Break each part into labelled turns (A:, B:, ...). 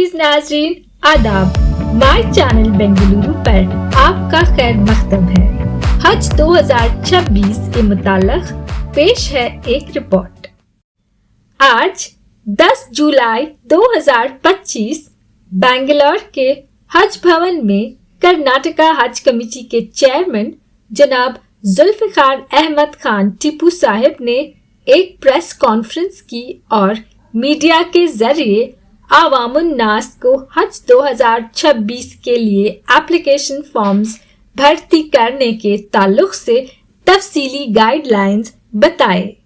A: अजीज नाजरीन आदाब, my channel Bengaluru पर आपका खैर मकदम है। हज 2026 के मुताल्लिक पेश है एक रिपोर्ट। आज 10 जुलाई 2025 बेंगलोर के हज भवन में कर्नाटका हज कमेटी के चेयरमैन जनाब जुल्फिकार अहमद खान टीपू साहिब ने एक प्रेस कॉन्फ्रेंस की और मीडिया के जरिए आवामुन नास को हज 2026 के लिए एप्लीकेशन फॉर्म्स भर्ती करने के ताल्लुक से तफसीली गाइडलाइंस बताए।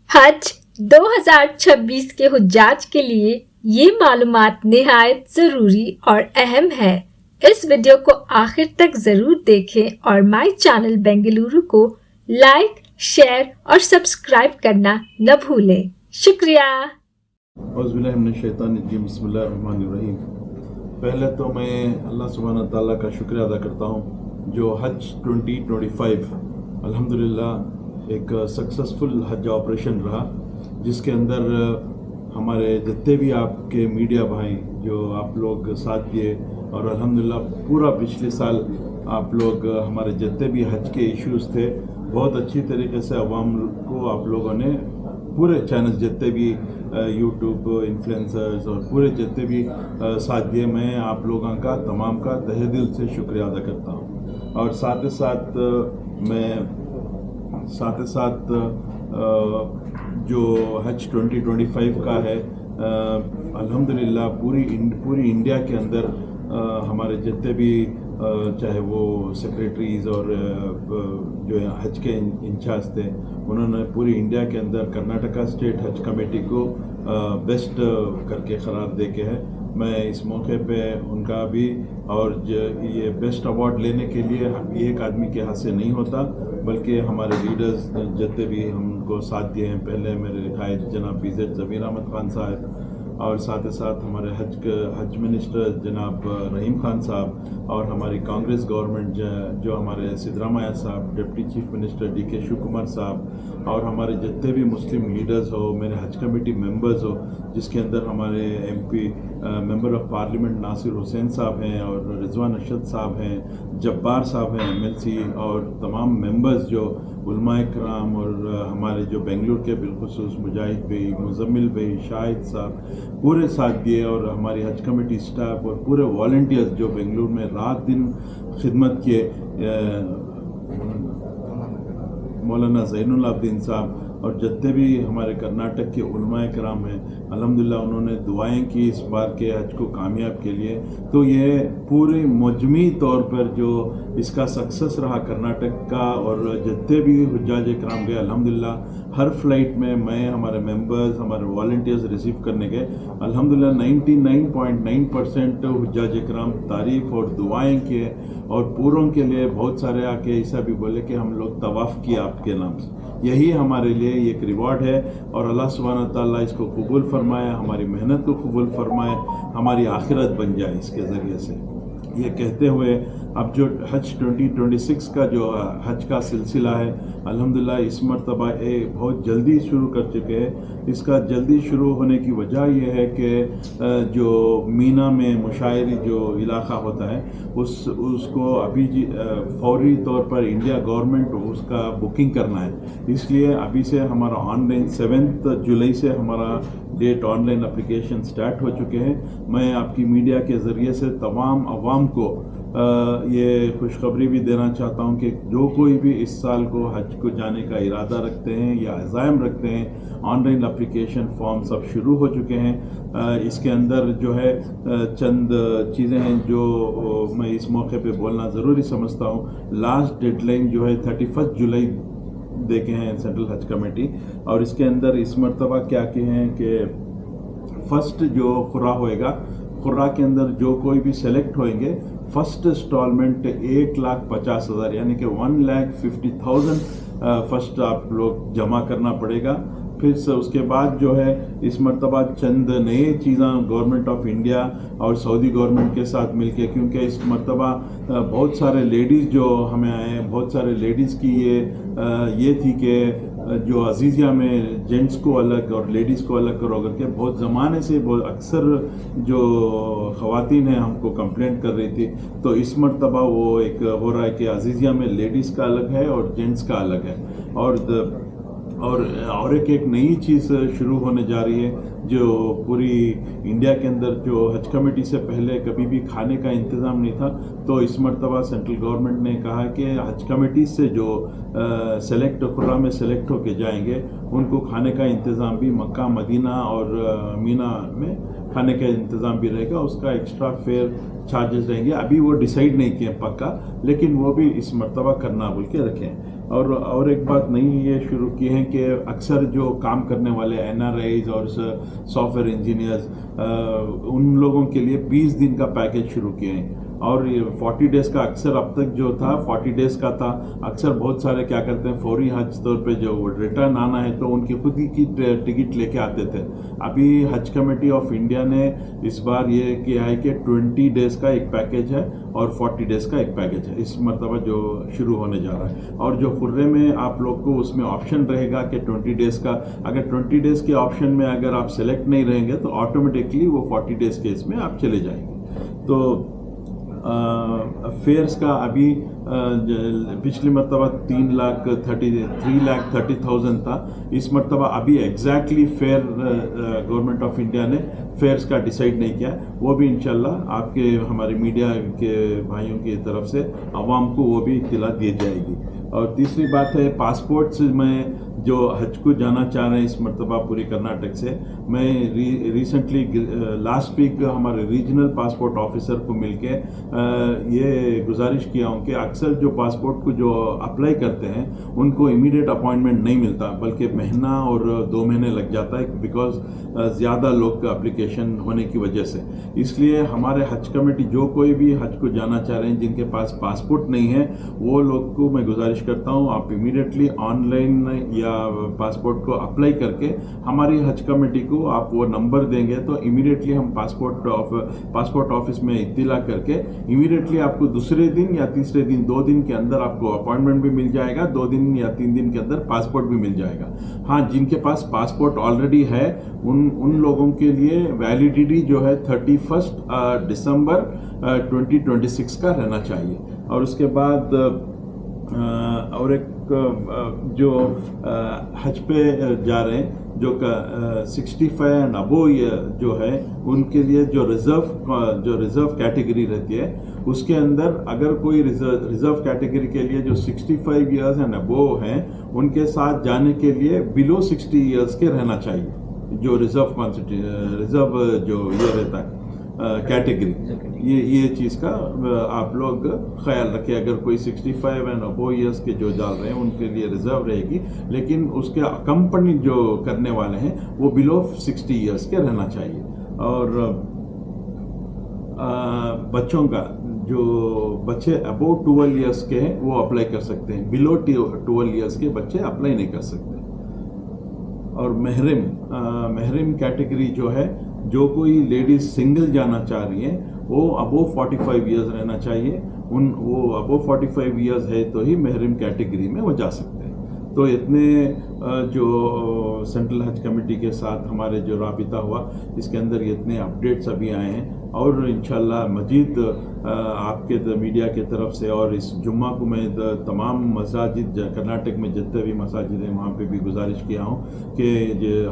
A: हज 2026 के हुज्जाज के लिए ये मालूमात निहायत ज़रूरी और अहम है। इस वीडियो को आखिर तक ज़रूर देखें और माय चैनल बेंगलुरु को लाइक, शेयर और सब्सक्राइब करना न भूलें। शुक्रिया।
B: बिस्मिल्लाहिर्रहमानिर्रहीम। पहले तो मैं अल्लाह सुब्हानहू तआला का शुक्रिया अदा करता हूँ जो हज 2025 अल्हम्दुलिल्लाह एक सक्सेसफुल हज ऑपरेशन रहा, जिसके अंदर हमारे जितने भी आपके मीडिया भाई जो आप लोग साथ दिए और अल्हम्दुलिल्लाह पूरा पिछले साल आप लोग हमारे जितने भी हज के इश्यूज़ थे बहुत अच्छी तरीके से अवाम को आप लोगों ने पूरे चैनल जितने भी यूट्यूब इन्फ्लुएंसर्स और पूरे जितने भी साथ दिए, मैं आप लोगों का तमाम का तहे दिल से शुक्रिया अदा करता हूँ। और साथ ही साथ जो हज 2025 का है अल्हम्दुलिल्लाह पूरी इंडिया के अंदर हमारे जितने भी चाहे वो सेक्रेटरीज़ और जो हज के इंचार्ज थे, उन्होंने पूरी इंडिया के अंदर कर्नाटका स्टेट हज कमेटी को बेस्ट करके करार दे के है। मैं इस मौके पे उनका भी और ये बेस्ट अवार्ड लेने के लिए एक आदमी के हाथ से नहीं होता, बल्कि हमारे लीडर्स जितने भी हमको साथ दिए हैं, पहले मेरे रिकायत जनाब BZ ज़मीर अहमद खान साहब और साथ ही साथ हमारे हज मिनिस्टर जनाब रहीम खान साहब और हमारी कांग्रेस गवर्नमेंट जो हमारे सिद्धरामैया साहब, deputy chief minister DK Shivakumar साहब और हमारे जितने भी मुस्लिम लीडर्स हो, मेरे हज कमेटी मेंबर्स हो, जिसके अंदर हमारे MP member of parliament Nasir Hussain साहब हैं और रिजवान अरशद साहब हैं, जब्बार साहब हैं MLC और तमाम मेंबर्स जो उलमाए कराम और हमारे जो बेंगलुरु के बिलखुसूस मुजाहिद भाई, मुजम्मिल भाई, शाहिद साहब पूरे साथ दिए और हमारी हज कमेटी स्टाफ और पूरे वॉलंटियर्स जो बेंगलुरु में रात दिन खिदमत किए, मौलाना ज़ैनुल आबिदीन साहब और जितने भी हमारे कर्नाटक के उलमाए कराम हैं, अल्हम्दुलिल्लाह उन्होंने दुआएं की इस बार के हज को कामयाब के लिए। तो ये पूरे मजमी तौर पर जो इसका सक्सेस रहा कर्नाटक का और जितने भी हुज्जाज कराम गए, अल्हम्दुलिल्लाह हर फ्लाइट में मैं हमारे मेंबर्स, हमारे वॉलंटियर्स रिसीव करने गए। अल्हम्दुलिल्लाह 99.9% हुज्जाज कराम तारीफ़ और दुआएं किए और पूरों के लिए बहुत सारे आके ऐसा भी बोले कि हम लोग तवाफ़ किया आपके नाम से। यही हमारे लिए एक रिवॉर्ड है और अल्लाह सुब्हानहू तआला इसको कबूल फरमाए, हमारी मेहनत को कबूल फरमाए, हमारी आखिरत बन जाए इसके ज़रिए से। ये कहते हुए अब जो हज 2026 का जो हज का सिलसिला है अल्हम्दुलिल्लाह इस मरतबा बहुत जल्दी शुरू कर चुके हैं। इसका जल्दी शुरू होने की वजह यह है कि जो मीना में मुशायरी जो इलाका होता है उसको अभी फौरी तौर पर इंडिया गवर्नमेंट उसका बुकिंग करना है, इसलिए अभी से हमारा ऑनलाइन 7 जुलाई से हमारा डेट ऑनलाइन एप्लीकेशन स्टार्ट हो चुके हैं। मैं आपकी मीडिया के ज़रिए से तमाम अवाम को ये खुशखबरी भी देना चाहता हूँ कि जो कोई भी इस साल को हज को जाने का इरादा रखते हैं या अज़ाइम रखते हैं, ऑनलाइन एप्लीकेशन फॉर्म सब शुरू हो चुके हैं। इसके अंदर जो है चंद चीज़ें हैं जो मैं इस मौके पे बोलना ज़रूरी समझता हूँ। लास्ट डेडलाइन जो है 31 जुलाई देखे हैं सेंट्रल हज कमेटी और इसके अंदर इस मरतबा क्या के हैं कि फर्स्ट जो खुरा होएगा, खुर्रा के अंदर जो कोई भी सेलेक्ट होंगे फर्स्ट इंस्टॉलमेंट 1,50,000 यानी कि 1,50,000 फर्स्ट आप लोग जमा करना पड़ेगा। फिर से उसके बाद जो है इस मरतबा चंद नए चीज़ें गवर्नमेंट ऑफ इंडिया और सऊदी गवर्नमेंट के साथ मिलके, क्योंकि इस मरतबा बहुत सारे लेडीज़ जो हमें आए हैं, बहुत सारे लेडीज़ की ये थी कि जो अजीज़िया में जेंट्स को अलग और लेडीज़ को अलग करो करके बहुत ज़माने से बहुत अक्सर जो ख़वातीन हैं हमको कंप्लेंट कर रही थी, तो इस मरतबा वो एक हो रहा है कि अजीज़िया में लेडीज़ का अलग है और जेंट्स का अलग है। और एक नई चीज़ शुरू होने जा रही है जो पूरी इंडिया के अंदर, जो हज कमेटी से पहले कभी भी खाने का इंतज़ाम नहीं था, तो इस मरतबा सेंट्रल गवर्नमेंट ने कहा कि हज कमेटी से जो खुर्रा में सेलेक्ट होके जाएंगे उनको खाने का इंतज़ाम भी मक्का, मदीना और मीना में खाने का इंतज़ाम भी रहेगा, उसका एक्स्ट्रा फेयर चार्जेस रहेंगे। अभी वो डिसाइड नहीं किए पक्का, लेकिन वो भी इस मरतबा करना बोल के रखें। और एक बात नई ये शुरू की है कि अक्सर जो काम करने वाले NRIs और सॉफ्टवेयर इंजीनियर्स, उन लोगों के लिए 20 दिन का पैकेज शुरू किए हैं। और ये 40 डेज़ का अक्सर अब तक जो था 40 डेज़ का था। अक्सर बहुत सारे क्या करते हैं, फौरी हज तौर पे जो रिटर्न आना है तो उनकी खुद ही की टिकट लेके आते थे। अभी हज कमेटी ऑफ इंडिया ने इस बार ये किया है कि 20 डेज़ का एक पैकेज है और 40 डेज़ का एक पैकेज है, इस मरतबा जो शुरू होने जा रहा है। और जो खुर्रे में आप लोग को उसमें ऑप्शन रहेगा कि 20 डेज़ का, अगर 20 डेज़ के ऑप्शन में अगर आप सेलेक्ट नहीं रहेंगे तो ऑटोमेटिकली वो 40 डेज़ के इसमें आप चले जाएंगे। तो फेयर्स का अभी पिछली मरतबा 3,30,000 था, इस मरतबा अभी exactly fair government of India ने फेयर्स का डिसाइड नहीं किया। वो भी इंशाल्लाह आपके हमारे मीडिया के भाइयों की तरफ से आवाम को वो भी इत्तला दी जाएगी। और तीसरी बात है पासपोर्ट्स में जो हज को जाना चाह रहे हैं इस मरतबा पूरी कर्नाटक से, मैं रिसेंटली लास्ट वीक हमारे रीजनल पासपोर्ट ऑफिसर को मिलके ये गुजारिश किया हूँ कि अक्सर जो पासपोर्ट को जो अप्लाई करते हैं उनको इमीडिएट अपॉइंटमेंट नहीं मिलता, बल्कि महीना और 2 महीने लग जाता है, बिकॉज ज़्यादा लोग का एप्लीकेशन होने की वजह से। इसलिए हमारे हज कमेटी जो कोई भी हज को जाना चाह रहे हैं जिनके पास पासपोर्ट नहीं है, वो लोग को मैं गुजारिश करता हूँ आप इमीडिएटली ऑनलाइन या पासपोर्ट को अप्लाई करके हमारी हज कमेटी को आप वो नंबर देंगे तो इमीडिएटली हम पासपोर्ट ऑफिस में इत्तिला करके इमीडिएटली आपको दूसरे दिन या तीसरे दिन 2 दिन के अंदर आपको अपॉइंटमेंट भी मिल जाएगा, 2 दिन या 3 दिन के अंदर पासपोर्ट भी मिल जाएगा। हाँ, जिनके पास पासपोर्ट ऑलरेडी है उन लोगों के लिए वैलिडिटी जो है 31 दिसंबर 2026 का रहना चाहिए। और उसके बाद और एक जो हज पे जा रहे हैं जो 65 एंड अबो जो है उनके लिए जो रिजर्व कैटेगरी रहती है उसके अंदर अगर कोई रिजर्व कैटेगरी के लिए जो 65 इयर्स एंड अबो हैं उनके साथ जाने के लिए बिलो 60 इयर्स के रहना चाहिए, जो रिजर्व जो ये रहता है कैटेगरी। ये चीज़ का आप लोग ख्याल रखें। अगर कोई 65 एंड अबो इयर्स के जो डाल रहे हैं उनके लिए रिजर्व रहेगी, लेकिन उसके कंपनी जो करने वाले हैं वो बिलो 60 इयर्स के रहना चाहिए। और बच्चों का जो बच्चे अबो 12 इयर्स के हैं वो अप्लाई कर सकते हैं, बिलो 12 इयर्स के बच्चे अप्लाई नहीं कर सकते। और महरिम कैटेगरी जो है, जो कोई लेडीज सिंगल जाना चाह रही हैं वो अबो 45 इयर्स रहना चाहिए, वो अबो 45 इयर्स है तो ही महरिम कैटेगरी में वो जा सकते हैं। तो इतने जो सेंट्रल हज कमेटी के साथ हमारे जो राबिता हुआ इसके अंदर इतने अपडेट्स अभी आए हैं। और इंशाल्लाह मजीद आपके मीडिया की तरफ से और इस जुम्मा को मैं तमाम मसाजिद कर्नाटक में जितने भी मसाजिद हैं वहाँ पे भी गुजारिश किया हूँ कि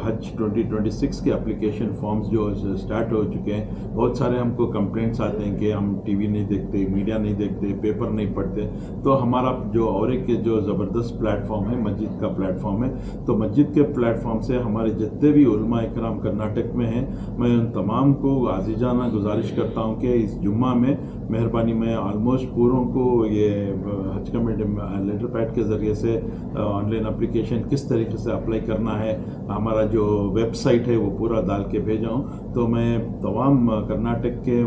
B: हज 2026 के एप्लीकेशन फॉर्म्स जो स्टार्ट हो चुके हैं। बहुत सारे हमको कंप्लेंट्स आते हैं कि हम टीवी नहीं देखते, मीडिया नहीं देखते, पेपर नहीं पढ़ते। तो हमारा जो और एक जो ज़बरदस्त प्लेटफॉर्म है मस्जिद का प्लेटफॉर्म है, तो मस्जिद के प्लेटफॉर्म से हमारे जितने भी उलमा इकराम कर्नाटक में हैं, मैं उन तमाम को आजीजाना गुजारिश करता हूँ कि इस जुम्मा में मेहरबानी में ऑलमोस्ट पूरों को ये हज कमेटी लेटर पैड के ज़रिए से ऑनलाइन एप्लीकेशन किस तरीके से अप्लाई करना है, हमारा जो वेबसाइट है वो पूरा डाल के भेजा हूँ। तो मैं तमाम कर्नाटक के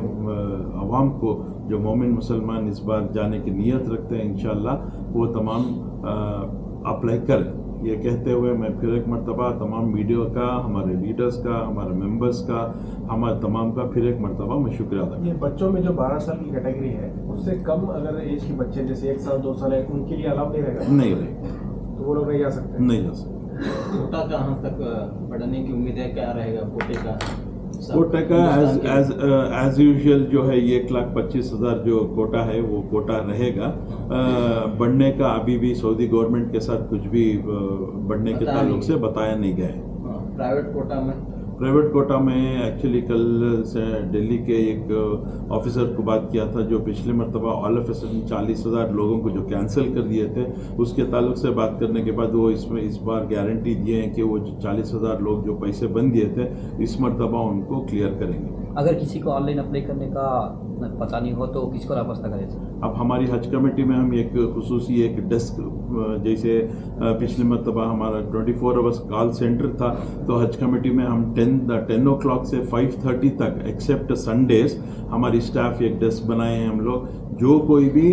B: अवाम को जो मोमिन मुसलमान इस बार जाने की नीयत रखते हैं इंशाल्लाह वो तमाम अप्लाई करें। ये कहते हुए मैं फिर एक मरतबा तमाम मीडिया का, हमारे लीडर्स का, हमारे मेंबर्स का, हमारे तमाम का फिर एक मरतबा मैं शुक्रिया अदा करता हूं।
C: ये बच्चों में जो 12 साल की कैटेगरी है उससे कम अगर एज के बच्चे जैसे 1 साल 2 साल है उनके लिए अलाउ नहीं रहेगा?
B: नहीं रहेगा,
C: तो वो लोग नहीं जा सकते?
B: नहीं जा सकते।
D: कोटा कहाँ तक बढ़ने की उम्मीद है, क्या रहेगा कोटे का?
B: कोटा का एज यूजुअल जो है 1,25,000 जो कोटा है वो कोटा रहेगा। बढ़ने का अभी भी सऊदी गवर्नमेंट के साथ कुछ भी बढ़ने के ताल्लुक से बताया नहीं गया है। प्राइवेट कोटा में एक्चुअली कल से दिल्ली के एक ऑफिसर को बात किया था जो पिछले मरतबा ऑल ऑफ 40,000 लोगों को जो कैंसिल कर दिए थे, उसके ताल्लुक से बात करने के बाद वो इसमें इस बार गारंटी दिए हैं कि वो 40,000 लोग जो पैसे बन दिए थे इस मरतबा उनको क्लियर करेंगे।
E: अगर किसी को ऑनलाइन अप्लाई करने का पता नहीं हो तो किसको रास्ता करें सर?
B: अब हमारी हज कमेटी में हम एक खुसूसी एक डेस्क, जैसे पिछले मरतबा हमारा 24 आवर्स कॉल सेंटर था, तो हज कमेटी में हम 10 o'clock से 5:30 तक एक्सेप्ट संडेज हमारी स्टाफ एक डेस्क बनाए हैं हम लोग। जो कोई भी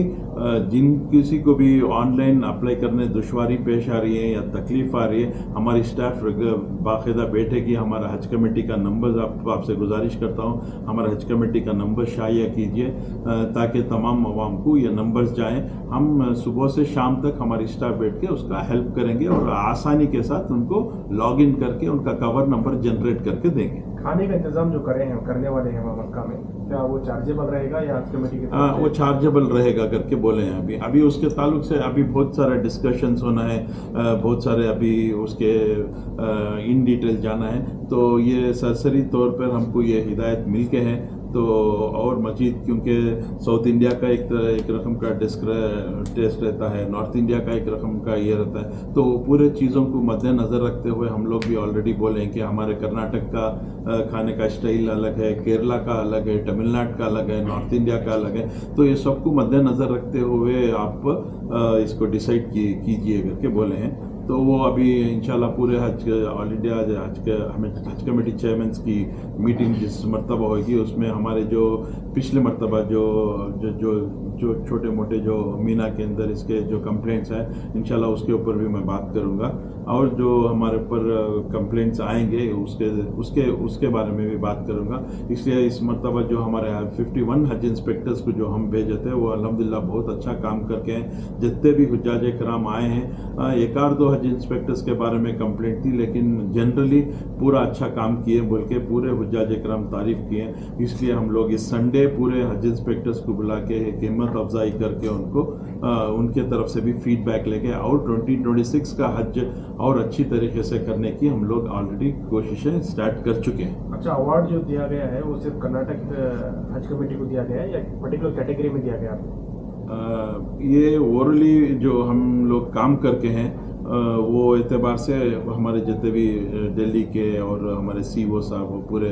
B: जिन किसी को भी ऑनलाइन अप्लाई करने दुश्वारी पेश आ रही है या तकलीफ आ रही है, हमारी स्टाफ बाकायदा बैठेगी। हमारा हज कमेटी का नंबर आपसे गुजारिश करता हूँ, हमारा हज कमेटी का नंबर शाया कीजिए ताकि तमाम अवाम को ये नंबर्स जाएं। हम सुबह से शाम तक हमारी स्टाफ बैठ के उसका हेल्प करेंगे और आसानी के साथ उनको लॉग इन करके उनका कवर नंबर जनरेट करके देंगे।
C: खाने का इंतजाम जो करने वाले हैं वहाँ मक्का में, क्या वो चार्जेबल रहेगा या हज कमेटी के तरफ से?
B: वो चार्जेबल रहेगा करके बोले हैं। अभी उसके ताल्लुक से अभी बहुत सारा डिस्कशंस होना है, बहुत सारे अभी उसके इन डिटेल जाना है। तो ये सरसरी तौर पर हमको ये हिदायत मिल के है। तो और मजीद क्योंकि साउथ इंडिया का एक रकम का टेस्ट रहता है, नॉर्थ इंडिया का एक रकम का ये रहता है, तो पूरे चीज़ों को मद्देनज़र रखते हुए हम लोग भी ऑलरेडी बोले हैं कि हमारे कर्नाटक का खाने का स्टाइल अलग है, केरला का अलग है, तमिलनाडु का अलग है, नॉर्थ इंडिया का अलग है। तो ये सबको मद्देनज़र रखते हुए आप इसको डिसाइड कीजिए करके बोले हैं। तो वो अभी इंशाल्लाह पूरे ऑल इंडिया हज कमेटी चेयरमैन्स की मीटिंग जिस मरतबा होगी उसमें हमारे जो पिछले मरतबा जो छोटे मोटे जो मीना के अंदर इसके जो कंप्लेंट्स हैं इंशाल्लाह उसके ऊपर भी मैं बात करूंगा, और जो हमारे ऊपर कंप्लेंट्स आएंगे उसके बारे में भी बात करूंगा। इसलिए इस मरतबा जो हमारे 51 हज इंस्पेक्टर्स को जो हम भेजे थे वो अल्हम्दुलिल्लाह बहुत अच्छा काम करके हैं। जितने भी हुज्जाज कराम आए हैं, एक आध दो हज इंस्पेक्टर्स के बारे में कंप्लेंट थी, लेकिन जनरली पूरा अच्छा काम किए बोल के पूरे हुज्जाज कराम तारीफ किए। इसलिए हम लोग इस संडे पूरे हज इंस्पेक्टर्स को बुला के एक हिम्मत अफजाई करके उनको उनके तरफ से भी फीडबैक लेके और 2026 का हज और अच्छी तरीके से करने की हम लोग ऑलरेडी कोशिशें स्टार्ट कर चुके हैं।
C: अच्छा, अवार्ड जो दिया गया है वो सिर्फ कर्नाटक हज कमेटी को दिया गया है या पर्टिकुलर कैटेगरी में दिया गया है?
B: ये ओरली जो हम लोग काम करके हैं वो एतबार से हमारे जितने भी दिल्ली के और हमारे सीओ साहब वो पूरे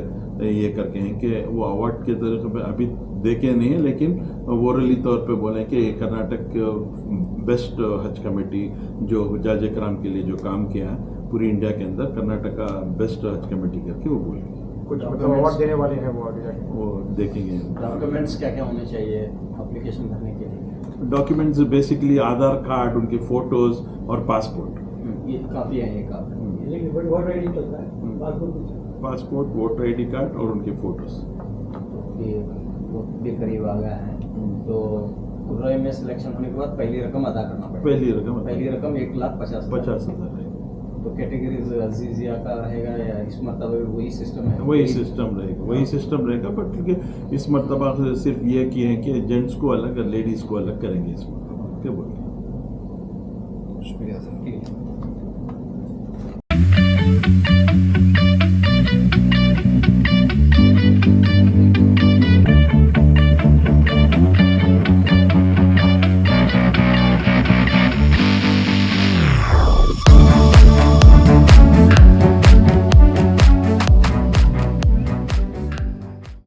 B: ये करके हैं कि वो अवार्ड के तरीके पे अभी देखे नहीं है, लेकिन ओरली तौर पे बोले कि कर्नाटक बेस्ट हज कमेटी जो हुज्जाज कराम के लिए जो काम किया है पूरी इंडिया के अंदर, कर्नाटक का बेस्ट हज कमेटी करके वो बोलेंगे।
C: कुछ मतलब अवार्ड देने वाले हैं वो आगे जाके
B: वो देखेंगे।
D: डॉक्यूमेंट्स क्या क्या होने चाहिए एप्लीकेशन भरने के लिए?
B: डॉक्यूमेंट्स बेसिकली आधार कार्ड, उनके फोटोज और पासपोर्ट,
D: ये काफ़ी है। एक
B: पासपोर्ट, वोटर आईडी कार्ड और उनके फोटोज।
D: भी करीब आ गया है, तो कुर्रे में सिलेक्शन होने के बाद पहली रकम अदा करना पड़ेगा। पहली रकम 1,50,000 है। तो कैटेगरीज अजीजिया का रहेगा या इस मरतबा वही सिस्टम है?
B: वही सिस्टम रहेगा, बट क्योंकि इस मरतबा सिर्फ ये किए हैं कि जेंट्स को अलग और लेडीज़ को अलग करेंगे इस मरतबा। क्या बोलिए?
D: शुक्रिया सर।